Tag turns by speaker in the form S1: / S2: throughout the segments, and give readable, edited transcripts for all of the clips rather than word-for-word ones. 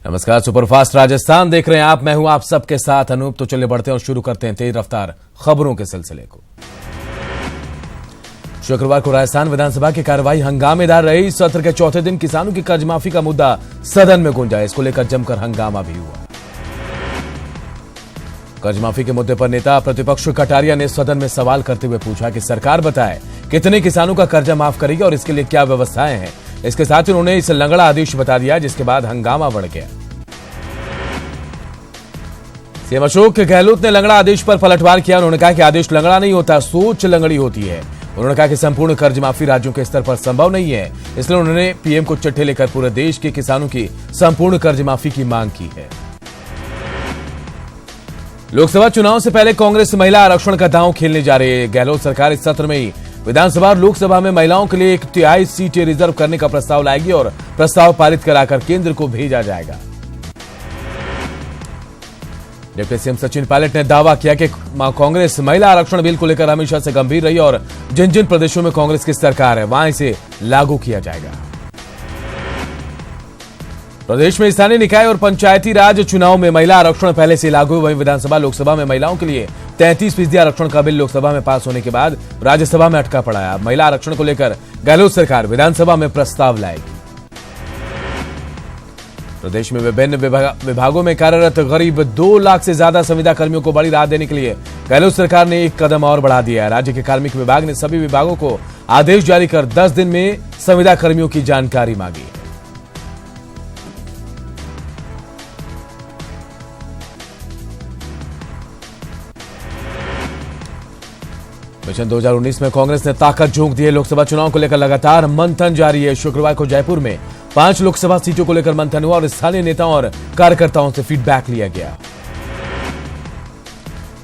S1: नमस्कार, सुपरफास्ट राजस्थान देख रहे हैं आप। मैं हूं आप सबके साथ अनूप। तो चलिए बढ़ते हैं और शुरू करते हैं तेज रफ्तार खबरों के सिलसिले को। शुक्रवार को राजस्थान विधानसभा की कार्रवाई हंगामेदार रही। सत्र के चौथे दिन किसानों की कर्ज माफी का मुद्दा सदन में गूंजा। इसको लेकर जमकर हंगामा भी हुआ। कर्ज माफी के मुद्दे पर नेता प्रतिपक्ष कटारिया ने सदन में सवाल करते हुए पूछा कि सरकार बताए कितने किसानों का कर्जा माफ करेगी और इसके लिए क्या व्यवस्थाएं हैं। इसके साथ ही उन्होंने इसे लंगड़ा आदेश बता दिया, जिसके बाद हंगामा बढ़ गया। सीएम अशोक गहलोत ने लंगड़ा आदेश पर पलटवार किया। उन्होंने कहा कि आदेश लंगड़ा नहीं होता, सोच लंगड़ी होती है। उन्होंने कहा कि संपूर्ण कर्ज माफी राज्यों के स्तर पर संभव नहीं है, इसलिए उन्होंने पीएम को चिट्ठी लेकर पूरे देश के किसानों की संपूर्ण कर्ज माफी की मांग की है। लोकसभा चुनाव से पहले कांग्रेस महिला आरक्षण का दांव खेलने जा रही है। गहलोत सरकार इस सत्र में ही विधानसभा और लोकसभा में महिलाओं के लिए 1/3 सीटें रिजर्व करने का प्रस्ताव लाएगी और प्रस्ताव पारित कराकर केंद्र को भेजा जाएगा। डिप्टी सीएम सचिन पायलट ने दावा किया कि कांग्रेस महिला आरक्षण बिल को लेकर हमेशा से गंभीर रही और जिन जिन प्रदेशों में कांग्रेस की सरकार है वहां इसे लागू किया जाएगा। प्रदेश में स्थानीय निकाय और पंचायती राज चुनाव में महिला आरक्षण पहले से लागू। वहीं विधानसभा लोकसभा में महिलाओं के लिए 33% आरक्षण का बिल लोकसभा में पास होने के बाद राज्यसभा में अटका पड़ा है। महिला आरक्षण को लेकर गहलोत सरकार विधानसभा में प्रस्ताव लाएगी। प्रदेश में विभिन्न विभागों में कार्यरत करीब 2 लाख से ज्यादा संविदा कर्मियों को बड़ी राहत देने के लिए गहलोत सरकार ने एक कदम और बढ़ा दिया है। राज्य के कार्मिक विभाग ने सभी विभागों को आदेश जारी कर 10 दिन में संविदा कर्मियों की जानकारी मांगी। मिशन 2019 में कांग्रेस ने ताकत झोंक दी है। लोकसभा चुनाव को लेकर लगातार मंथन जारी है। शुक्रवार को जयपुर में 5 लोकसभा सीटों को लेकर मंथन हुआ और स्थानीय नेताओं और कार्यकर्ताओं से फीडबैक लिया गया।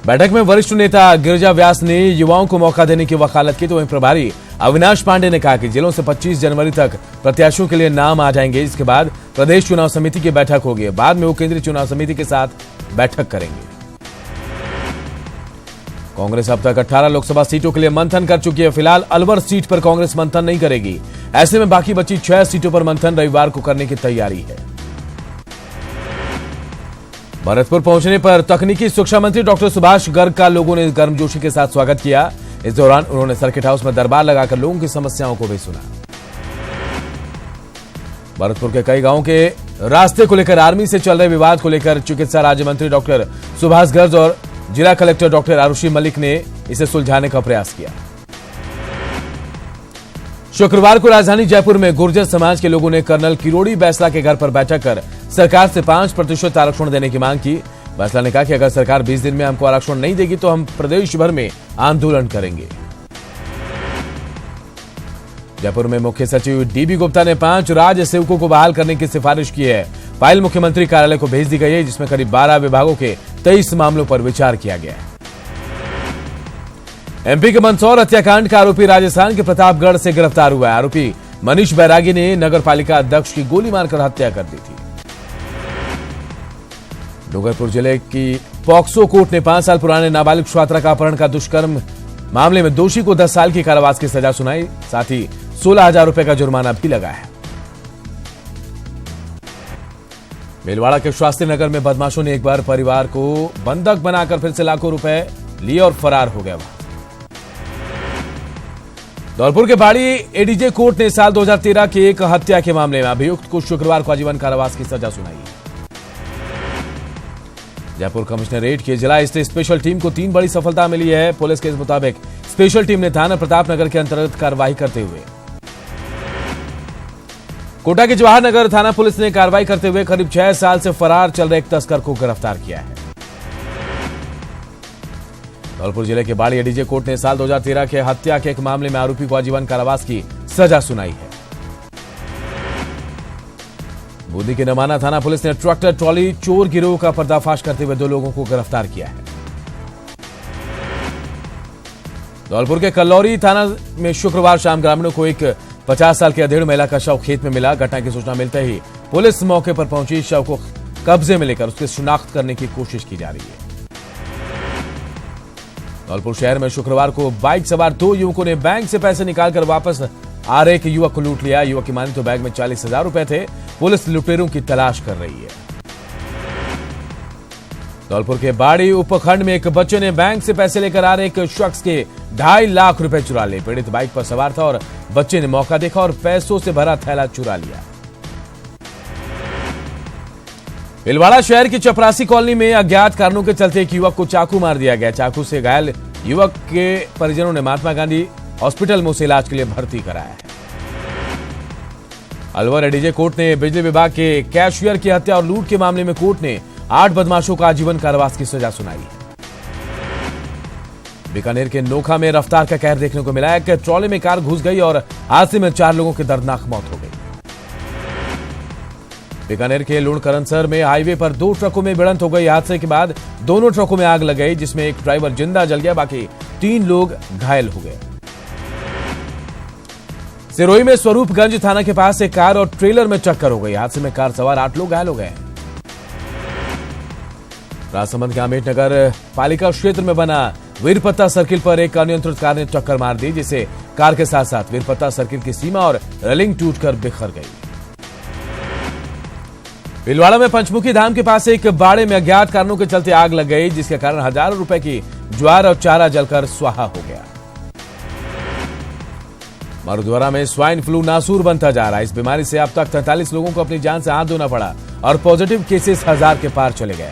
S1: बैठक में वरिष्ठ नेता गिरिजा व्यास ने युवाओं को मौका देने की वकालत की, तो वहीं प्रभारी अविनाश पांडे ने कहा कि जिलों से 25 जनवरी तक प्रत्याशियों के लिए नाम आ जाएंगे। इसके बाद प्रदेश चुनाव समिति की बैठक होगी। बाद में वो केंद्रीय चुनाव समिति के साथ बैठक करेंगे। कांग्रेस अब तक 18 लोकसभा सीटों के लिए मंथन कर चुकी है। फिलहाल अलवर सीट पर कांग्रेस मंथन नहीं करेगी। ऐसे में बाकी बची 6 सीटों पर मंथन रविवार को करने की तैयारी है। भरतपुर पहुंचने पर तकनीकी शिक्षा मंत्री डॉक्टर सुभाष गर्ग का लोगों ने गर्मजोशी के साथ स्वागत किया। इस दौरान उन्होंने सर्किट हाउस में दरबार लगाकर लोगों की समस्याओं को भी सुना। भरतपुर के कई गांवों के रास्ते को लेकर आर्मी से चल रहे विवाद को लेकर चिकित्सा राज्य मंत्री डॉक्टर सुभाष गर्ग और जिला कलेक्टर डॉक्टर आरुषि मलिक ने इसे सुलझाने का प्रयास किया। शुक्रवार को राजधानी जयपुर में गुर्जर समाज के लोगों ने कर्नल किरोड़ी बैसला के घर पर बैठक कर सरकार से 5% आरक्षण देने की मांग की। बैसला ने कहा कि अगर सरकार 20 दिन में हमको आरक्षण नहीं देगी तो हम प्रदेश भर में आंदोलन करेंगे। जयपुर में मुख्य सचिव डीबी गुप्ता ने 5 राज्य सेवकों को बहाल करने की सिफारिश की है। फाइल मुख्यमंत्री कार्यालय को भेज दी गई है, जिसमें करीब 12 विभागों के 23 मामलों पर विचार किया गया है। एमपी के मंदसौर हत्याकांड का आरोपी राजस्थान के प्रतापगढ़ से गिरफ्तार हुआ है। आरोपी मनीष बैरागी ने नगर पालिका अध्यक्ष की गोली मारकर हत्या कर दी थी। डूंगरपुर जिले की पॉक्सो कोर्ट ने 5 साल पुराने नाबालिग छात्रा का अपहरण का दुष्कर्म मामले में दोषी को 10 साल की कारावास की सजा सुनाई। साथ ही 16,000 रुपए का जुर्माना भी लगाया है। भीलवाड़ा के शास्त्री नगर में बदमाशों ने एक बार परिवार को बंधक बनाकर फिर से लाखों रुपए लिए और फरार हो गया। धौलपुर के बाड़ी एडीजे कोर्ट ने साल 2013 के एक हत्या के मामले में अभियुक्त को शुक्रवार को आजीवन कारावास की सजा सुनाई। जयपुर कमिश्नरेट की जिला स्थित स्पेशल टीम को 3 बड़ी सफलता मिली है। पुलिस के मुताबिक स्पेशल टीम ने थाना प्रतापनगर के अंतर्गत कार्रवाई करते हुए कोटा के जवाहर नगर थाना पुलिस ने कार्रवाई करते हुए करीब 6 साल से फरार चल रहे एक तस्कर को गिरफ्तार किया है। धौलपुर जिले के बाड़ी एडीजे कोर्ट ने साल 2013 के हत्या के एक मामले में आरोपी को आजीवन कारावास की सजा सुनाई है। बूंदी के नमाना थाना पुलिस ने ट्रैक्टर ट्रॉली चोर गिरोह का पर्दाफाश करते हुए 2 लोगों को गिरफ्तार किया है। धौलपुर के कल्लौरी थाना में शुक्रवार शाम ग्रामीणों को एक 50 साल की अधेड़ महिला का शव खेत में मिला। घटना की सूचना मिलते ही पुलिस मौके पर पहुंची। शव को कब्जे में लेकर उसकी शिनाख्त करने की कोशिश की जा रही है। धौलपुर शहर में शुक्रवार को बाइक सवार 2 युवकों ने बैंक से पैसे निकालकर वापस आर एक युवक को लूट लिया। युवक की माने तो बैग में 40,000 रुपए थे। पुलिस लुटेरों की तलाश कर रही है। धौलपुर के बाड़ी उपखंड में एक बच्चे ने बैंक से पैसे लेकर आ रहे एक शख्स के 2.5 लाख रुपए चुरा लिए। पीड़ित बाइक पर सवार था और बच्चे ने मौका देखा और पैसों से भरा थैला चुरा लिया। भीलवाड़ा शहर की चपरासी कॉलोनी में अज्ञात कारणों के चलते एक युवक को चाकू मार दिया गया। चाकू से घायल युवक के परिजनों ने महात्मा गांधी हॉस्पिटल में उसे इलाज के लिए भर्ती कराया है। अलवर एडीजे कोर्ट ने बिजली विभाग के कैशियर की हत्या और लूट के मामले में कोर्ट ने 8 बदमाशों को आजीवन कारावास की सजा सुनाई है। बीकानेर के नोखा में रफ्तार का कहर देखने को मिला है कि ट्रॉले में कार घुस गई और हादसे में 4 लोगों की दर्दनाक मौत हो गई। बीकानेर के लुणकरनसर में हाईवे पर 2 ट्रकों में भिड़ंत हो गई। हादसे के बाद दोनों ट्रकों में आग लग गई, जिसमें एक ड्राइवर जिंदा जल गया, बाकी 3 लोग घायल हो गए। सिरोही में स्वरूपगंज थाना के पास एक कार और ट्रेलर में टक्कर हो गई। हादसे में कार सवार 8 लोग घायल हो गए। राजसमंद के अमेठ नगर पालिका क्षेत्र में बना वीरपत्ता सर्किल पर एक अनियंत्रित कार ने टक्कर मार दी, जिससे कार के साथ साथ वीरपत्ता सर्किल की सीमा और रेलिंग टूटकर बिखर गई। भीलवाड़ा में पंचमुखी धाम के पास एक बाड़े में अज्ञात कारणों के चलते आग लग गई, जिसके कारण हजारों रुपए की ज्वार और चारा जलकर स्वाहा हो गया। मरुद्वारा में स्वाइन फ्लू नासूर बनता जा रहा है। इस बीमारी से अब तक 43 लोगों को अपनी जान से हाथ धोना पड़ा और पॉजिटिव केसेस 1000 के पार चले गए।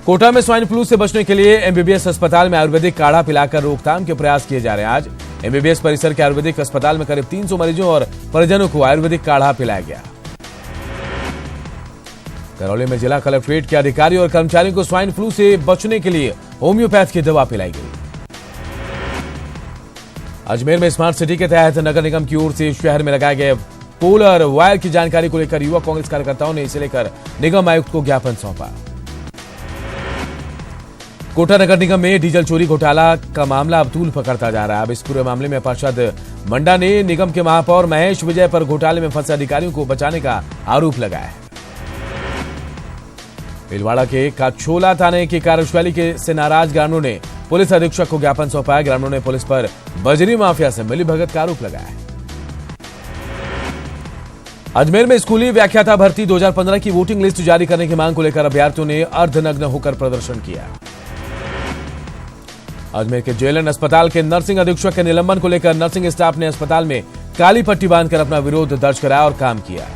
S1: कोटा में स्वाइन फ्लू से बचने के लिए एमबीबीएस अस्पताल में आयुर्वेदिक काढ़ा पिलाकर रोकथाम के प्रयास किए जा रहे हैं। आज एमबीबीएस परिसर के आयुर्वेदिक अस्पताल में करीब 300 मरीजों और परिजनों को आयुर्वेदिक काढ़ा पिलाया गया। करौली में जिला कलेक्ट्रेट के अधिकारी और कर्मचारियों को स्वाइन फ्लू से बचने के लिए होम्योपैथ की दवा पिलाई गई। अजमेर में स्मार्ट सिटी के तहत नगर निगम की ओर से शहर में लगाए गए पोलर वायर की जानकारी को लेकर युवा कांग्रेस कार्यकर्ताओं ने इसे लेकर निगम आयुक्त को ज्ञापन सौंपा। कोटा नगर निगम में डीजल चोरी घोटाला का मामला अब तूल पकड़ता जा रहा है। अब इस पूरे मामले में पार्षद मंडा ने निगम के महापौर महेश विजय पर घोटाले में फंसे अधिकारियों को बचाने का आरोप लगाया है। भीलवाड़ा के काछोला थाने की कार्यशैली से नाराज ग्रामीणों ने पुलिस अधीक्षक को ज्ञापन सौंपा है। ग्रामीणों ने पुलिस पर बजरी माफिया से मिलीभगत का आरोप लगाया है। अजमेर में स्कूली व्याख्याता भर्ती 2015 की वोटिंग लिस्ट जारी करने की मांग को लेकर अभ्यर्थियों ने अर्धनग्न होकर प्रदर्शन किया। अजमेर के जेएलएन अस्पताल के नर्सिंग अधीक्षक के निलंबन को लेकर नर्सिंग स्टाफ ने अस्पताल में काली पट्टी बांधकर अपना विरोध दर्ज कराया और काम किया।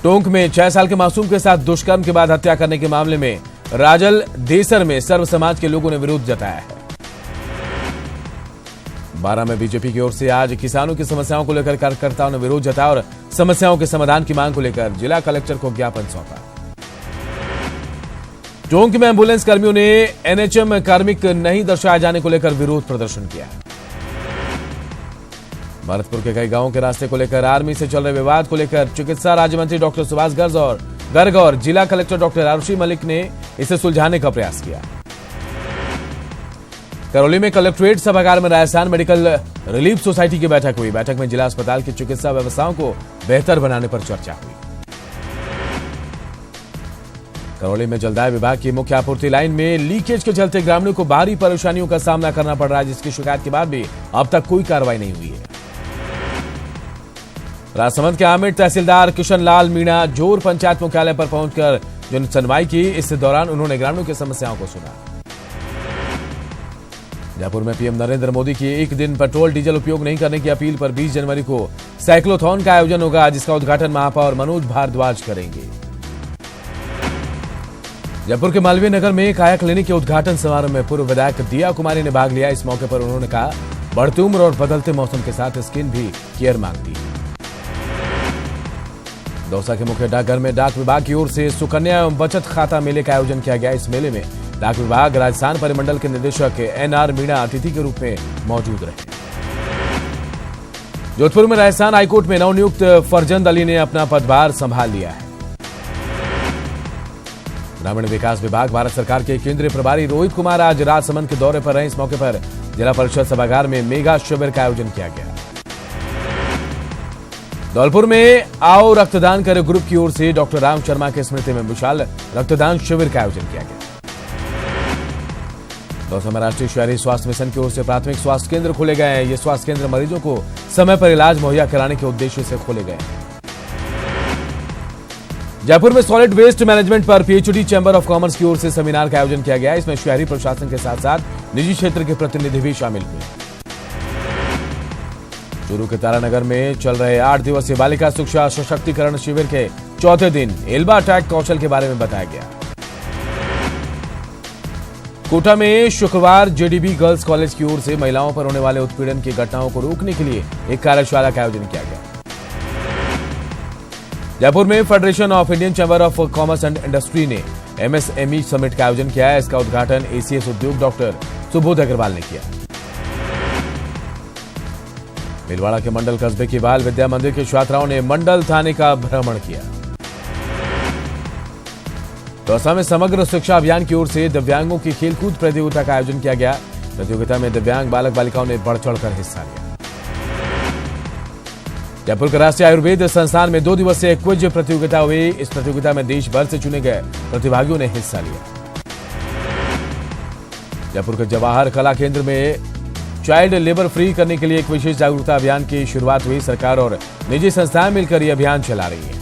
S1: टोंक में 6 साल के मासूम के साथ दुष्कर्म के बाद हत्या करने के मामले में राजल देसर में सर्व समाज के लोगों ने विरोध जताया है। 12 में बीजेपी की ओर से आज किसानों की समस्याओं को लेकर कार्यकर्ताओं ने विरोध जताया और समस्याओं के समाधान की मांग को लेकर जिला कलेक्टर को ज्ञापन सौंपा। टोंक में एम्बुलेंस कर्मियों ने एनएचएम कार्मिक नहीं दर्शाए जाने को लेकर विरोध प्रदर्शन किया। भरतपुर के कई गांवों के रास्ते को लेकर आर्मी से चल रहे विवाद को लेकर चिकित्सा राज्य मंत्री डॉक्टर सुभाष गर्ग और जिला कलेक्टर डॉक्टर आरुषि मलिक ने इसे सुलझाने का प्रयास किया। करौली में कलेक्ट्रेट सभागार में राजस्थान मेडिकल रिलीफ सोसाइटी की बैठक हुई। बैठक में जिला अस्पताल की चिकित्सा व्यवस्थाओं को बेहतर बनाने पर चर्चा हुई। करौली में जलदाय विभाग की मुख्य आपूर्ति लाइन में लीकेज के चलते ग्रामीणों को भारी परेशानियों का सामना करना पड़ रहा है, जिसकी शिकायत के बाद भी अब तक कोई कार्रवाई नहीं हुई है। राजसमंद के आमेठ तहसीलदार किशन लाल मीणा जोर पंचायत मुख्यालय पर पहुंचकर जन सुनवाई की। इस दौरान उन्होंने ग्रामीणों की समस्याओं को सुना। जयपुर में पीएम नरेंद्र मोदी की एक दिन पेट्रोल डीजल उपयोग नहीं करने की अपील पर 20 जनवरी को साइक्लोथॉन का आयोजन होगा, जिसका उद्घाटन महापौर मनोज भारद्वाज करेंगे। जयपुर के मालवीय नगर में काया क्लिनिक के उद्घाटन समारोह में पूर्व विधायक दिया कुमारी ने भाग लिया। इस मौके पर उन्होंने कहा, बढ़ती उम्र और बदलते मौसम के साथ स्किन भी केयर मांगती है। दौसा के मुख्य डाकघर में डाक विभाग की ओर से सुकन्या एवं बचत खाता मेले का आयोजन किया गया। इस मेले में डाक विभाग राजस्थान परिमंडल के निदेशक एनआर मीणा अतिथि के रूप में मौजूद रहे। जोधपुर में राजस्थान हाईकोर्ट में नवनियुक्त फरजंद अली ने अपना पदभार संभाल लिया है। ग्रामीण विकास विभाग भारत सरकार के केंद्रीय प्रभारी रोहित कुमार आज राजसमंद के दौरे पर रहे। इस मौके पर जिला परिषद सभागार में मेगा शिविर का आयोजन किया गया। धौलपुर में आओ रक्तदान करे ग्रुप की ओर से डॉक्टर राम शर्मा की स्मृति में विशाल रक्तदान शिविर का आयोजन किया गया। दौसा में राष्ट्रीय शहरी स्वास्थ्य मिशन की ओर से प्राथमिक स्वास्थ्य केंद्र खोले गए हैं। ये स्वास्थ्य केंद्र मरीजों को समय पर इलाज मुहैया कराने के उद्देश्य से खोले गए हैं। जयपुर में सॉलिड वेस्ट मैनेजमेंट पर पीएचडी चैंबर ऑफ कॉमर्स की ओर से सेमिनार का आयोजन किया गया। इसमें शहरी प्रशासन के साथ साथ निजी क्षेत्र के प्रतिनिधि भी शामिल हुए। चूरू के तारानगर में चल रहे 8 दिवसीय बालिका शिक्षा सशक्तिकरण शिविर के चौथे दिन एल्बा अटैक कौशल के बारे में बताया गया। कोटा में शुक्रवार जेडीबी गर्ल्स कॉलेज की ओर से महिलाओं पर होने वाले उत्पीड़न की घटनाओं को रोकने के लिए एक कार्यशाला का आयोजन किया गया। जयपुर में federation of Indian chamber of commerce and industry ने एमएसएमई समिट का आयोजन किया है। इसका उद्घाटन एसीएस उद्योग डॉक्टर सुबोध अग्रवाल ने किया। भीलवाड़ा के मंडल कस्बे की बाल विद्या मंदिर के छात्राओं ने मंडल थाने का भ्रमण किया। दौसा में समग्र शिक्षा अभियान की ओर से दिव्यांगों की खेलकूद प्रतियोगिता का आयोजन किया गया। प्रतियोगिता में दिव्यांग बालक बालिकाओं ने बढ़ चढ़कर हिस्सा लिया। जयपुर के राष्ट्रीय आयुर्वेद संस्थान में 2 दिवसीय क्विज प्रतियोगिता हुई। इस प्रतियोगिता में देश भर से चुने गए प्रतिभागियों ने हिस्सा लिया। जयपुर के जवाहर कला केंद्र में चाइल्ड लेबर फ्री करने के लिए एक विशेष जागरूकता अभियान की शुरुआत हुई। सरकार और निजी संस्थाएं मिलकर यह अभियान चला रही है।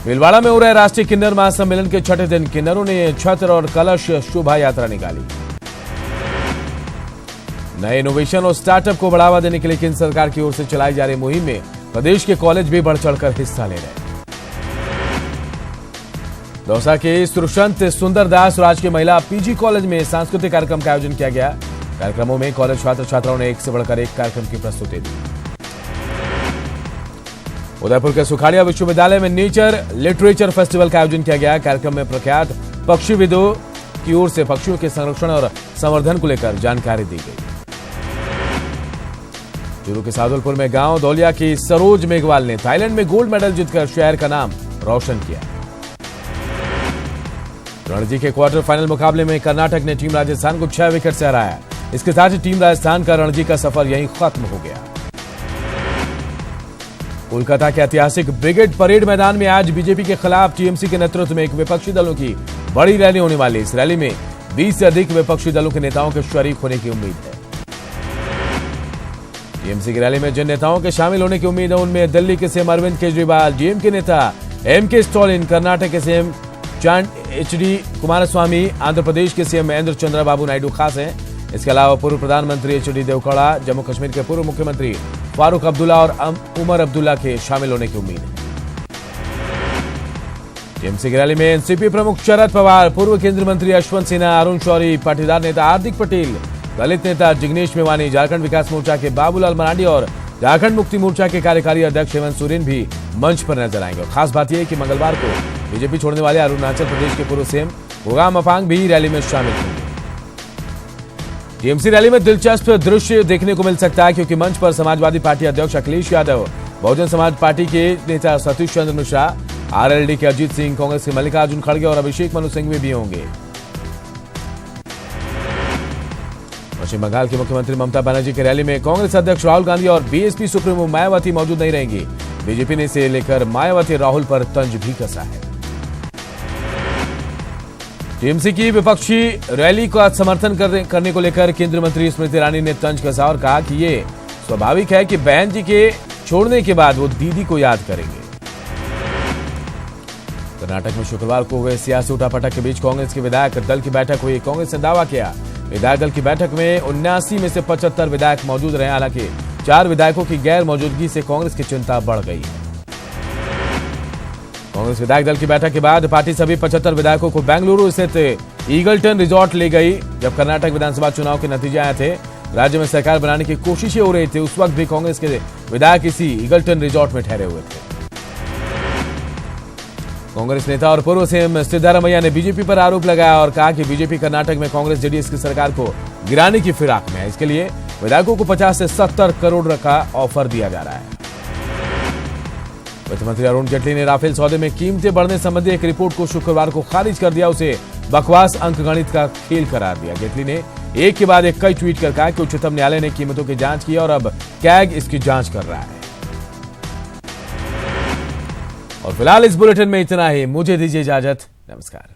S1: भीलवाड़ा में हो रहे राष्ट्रीय किन्नर महासम्मेलन के छठे दिन किन्नरों ने छत्र और कलश शोभा यात्रा निकाली। नए इनोवेशन और स्टार्टअप को बढ़ावा देने के लिए केंद्र सरकार की ओर से चलाई जा रही मुहिम में प्रदेश के कॉलेज भी बढ़ चढ़कर हिस्सा ले रहे हैं। दौसा के सुरशंत सुंदरदास राजकीय महिला पीजी कॉलेज में सांस्कृतिक कार्यक्रम का आयोजन किया गया। कार्यक्रमों में कॉलेज छात्र छात्राओं ने एक से बढ़कर एक कार्यक्रम की प्रस्तुति दी। उदयपुर के सुखाड़िया विश्वविद्यालय में नेचर लिटरेचर फेस्टिवल का आयोजन किया गया। कार्यक्रम में प्रख्यात पक्षीविदों की ओर से पक्षियों के संरक्षण और संवर्धन को लेकर जानकारी दी गई। चूरू के सादुलपुर में गांव दौलिया की सरोज मेघवाल ने थाईलैंड में गोल्ड मेडल जीतकर शहर का नाम रोशन किया। रणजी के क्वार्टर फाइनल मुकाबले में कर्नाटक ने टीम राजस्थान को 6 विकेट से हराया। इसके साथ ही टीम राजस्थान का रणजी का सफर यहीं खत्म हो गया। कोलकाता के ऐतिहासिक ब्रिगेड परेड मैदान में आज बीजेपी के खिलाफ टीएमसी के नेतृत्व में एक विपक्षी दलों की बड़ी रैली होने वाली। इस रैली में 20 से अधिक विपक्षी दलों के नेताओं के शरीक होने की उम्मीद है। टीएमसी की रैली में जिन नेताओं के शामिल होने की उम्मीद है उनमें दिल्ली के सीएम अरविंद केजरीवाल, डीएमके नेता एमके स्टालिन, कर्नाटक के सीएम एचडी कुमारस्वामी, आंध्र प्रदेश के सीएम महेंद्र चंद्रबाबू नायडू खास हैं। इसके अलावा पूर्व प्रधानमंत्री एचडी देवगौड़ा, जम्मू कश्मीर के पूर्व मुख्यमंत्री फारूक अब्दुल्ला और उमर अब्दुल्ला के शामिल होने की उम्मीद है। टीएमसी की रैली में एनसीपी प्रमुख शरद पवार, पूर्व केंद्रीय मंत्री यशवंत सिन्हा, अरुण शौरी, पाटीदार नेता हार्दिक पटेल, दलित नेता जिग्नेश मेवानी, झारखंड विकास मोर्चा के बाबूलाल मरांडी और झारखंड मुक्ति मोर्चा के कार्यकारी अध्यक्ष हेमंत सोरेन भी मंच पर नजर आएंगे। खास बात यह है कि मंगलवार को बीजेपी छोड़ने वाले अरुणाचल प्रदेश के पूर्व सीएम गोगाम अफांग भी रैली में शामिल होंगे। टीएमसी रैली में दिलचस्प दृश्य देखने को मिल सकता है क्योंकि मंच पर समाजवादी पार्टी अध्यक्ष अखिलेश यादव, बहुजन समाज पार्टी के नेता सतीश चंद्र मिश्रा, आरएलडी के अजीत सिंह, कांग्रेस के मल्लिकार्जुन खड़गे और अभिषेक मनु सिंघवी भी होंगे। पश्चिम बंगाल की मुख्यमंत्री ममता बनर्जी की रैली में कांग्रेस अध्यक्ष राहुल गांधी और बीएसपी सुप्रीमो मायावती मौजूद नहीं रहेंगी। बीजेपी ने इसे लेकर मायावती राहुल पर तंज भी कसा है। टीएमसी की विपक्षी रैली का समर्थन करने को लेकर केंद्रीय मंत्री स्मृति ईरानी ने तंज कसा और कहा कि ये स्वाभाविक है कि बहन जी के छोड़ने के बाद वो दीदी को याद करेंगे। कर्नाटक में शुक्रवार को हुए सियासी उठापटक के बीच कांग्रेस के विधायक दल की बैठक हुई। कांग्रेस ने दावा किया विधायक दल की बैठक में 79 में से 75 विधायक मौजूद रहे। हालांकि 4 विधायकों की गैर मौजूदगी से कांग्रेस की चिंता बढ़ गई है। कांग्रेस विधायक दल की बैठक के बाद पार्टी सभी 75 विधायकों को बेंगलुरु स्थित ईगल्टन रिजॉर्ट ले गई। जब कर्नाटक विधानसभा चुनाव के नतीजे आए थे, राज्य में सरकार बनाने की कोशिशें हो रही थी, उस वक्त भी कांग्रेस के विधायक इसी ईगल्टन रिजॉर्ट में ठहरे हुए थे। कांग्रेस नेता और पूर्व सीएम सिद्धारमैया ने बीजेपी पर आरोप लगाया और कहा कि बीजेपी कर्नाटक में कांग्रेस जेडीएस की सरकार को गिराने की फिराक में है। इसके लिए विधायकों को 50 से 70 करोड़ का ऑफर दिया जा रहा है। वित्त मंत्री अरुण जेटली ने राफेल सौदे में कीमतें बढ़ने संबंधी एक रिपोर्ट को शुक्रवार को खारिज कर दिया। उसे बकवास अंकगणित का खेल करार दिया। जेटली ने एक के बाद एक कई ट्वीट कर कहा कि उच्चतम न्यायालय ने कीमतों की जांच की और अब कैग इसकी जांच कर रहा है। और फिलहाल इस बुलेटिन में इतना ही। मुझे दीजिए इजाजत। नमस्कार।